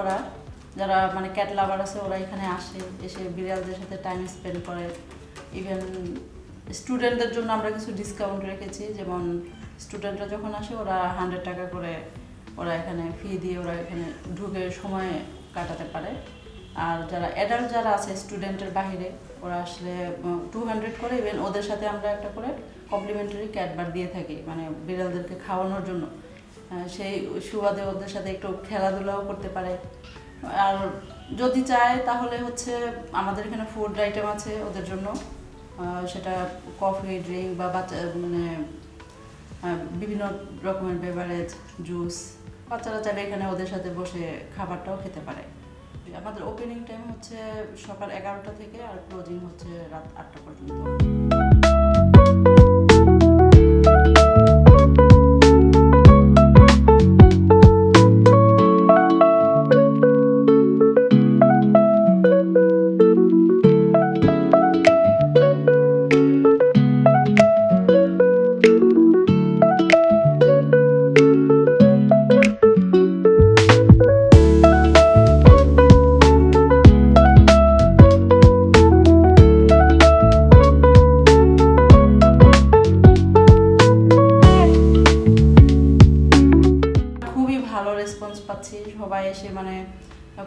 করা, যারা মানে ক্যাট লাভার আছে ওরা এখানে আসে, এসে বিড়ালদের সাথে টাইম স্পেন্ড করে। ইভেন স্টুডেন্টদের জন্য আমরা কিছু ডিসকাউন্ট রেখেছি, যেমন স্টুডেন্টরা যখন আসে ওরা 100 টাকা করে ওরা এখানে ফি দিয়ে ওরা এখানে ঢুকে সময় কাটাতে পারে। আর যারা অ্যাডাল্ট যারা আছে স্টুডেন্টের বাহিরে ওরা আসলে 200 করে। ইভেন ওদের সাথে আমরা একটা করে কমপ্লিমেন্টারি ক্যাট বার দিয়ে থাকি, মানে বিড়ালদেরকে খাওয়ানোর জন্য। সেই সুবাদে ওদের সাথে একটু খেলাধুলাও করতে পারে। আর যদি চায় তাহলে হচ্ছে আমাদের এখানে ফুড আইটেম আছে ওদের জন্য, সেটা কফি, ড্রিঙ্ক বা বাচ্চা মানে বিভিন্ন রকমের বেভারেজ, জুস, বাচ্চারা চাইলে এখানে ওদের সাথে বসে খাবারটাও খেতে পারে। আমাদের ওপেনিং টাইম হচ্ছে সকাল 11টা থেকে, আর ক্লোজিং হচ্ছে রাত 8টা পর্যন্ত। ভালো রেসপন্স পাচ্ছি, সবাই এসে মানে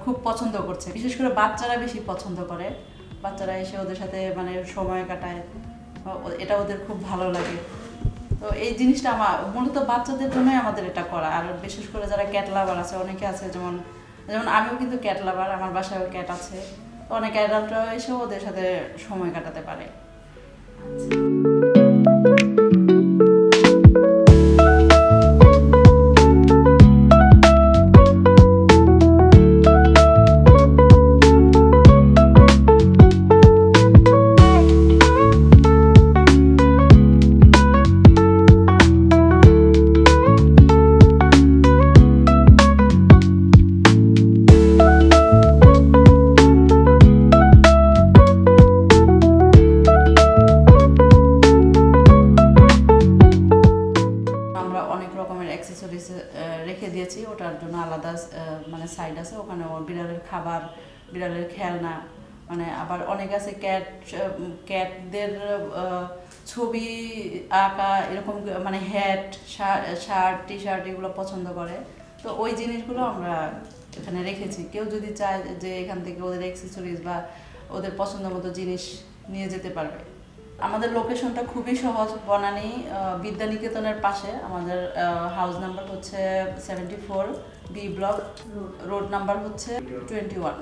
খুব পছন্দ করছে, বিশেষ করে বাচ্চারা বেশি পছন্দ করে। বাচ্চারা এসে ওদের সাথে মানে সময় কাটায়, এটা ওদের খুব ভালো লাগে। তো এই জিনিসটা মূলত বাচ্চাদের জন্যই আমাদের এটা করা। আর বিশেষ করে যারা ক্যাট লাভার আছে, অনেকে আছে, যেমন আমিও কিন্তু ক্যাট লাভার, আমার বাসায়ও ক্যাট আছে। তো অনেক অ্যাডাল্টরা এসেও ওদের সাথে সময় কাটাতে পারে। অ্যাক্সেসরিজ রেখে দিয়েছি, ওটার জন্য আলাদা মানে সাইড আছে, ওখানে বিড়ালের খাবার, বিড়ালের খেলনা, মানে আবার অনেক আছে ক্যাটদের ছবি আঁকা, এরকম মানে হ্যাট, শার্ট, টি শার্ট এগুলো পছন্দ করে। তো ওই জিনিসগুলো আমরা এখানে রেখেছি, কেউ যদি চায় যে এখান থেকে ওদের অ্যাক্সেসরিজ বা ওদের পছন্দ মতো জিনিস নিয়ে যেতে পারবে। আমাদের লোকেশনটা খুবই সহজ, বনানী বিদ্যানিকেতনের পাশে। আমাদের হাউস নাম্বার হচ্ছে 74, বি ব্লক, রোড নাম্বার হচ্ছে 21।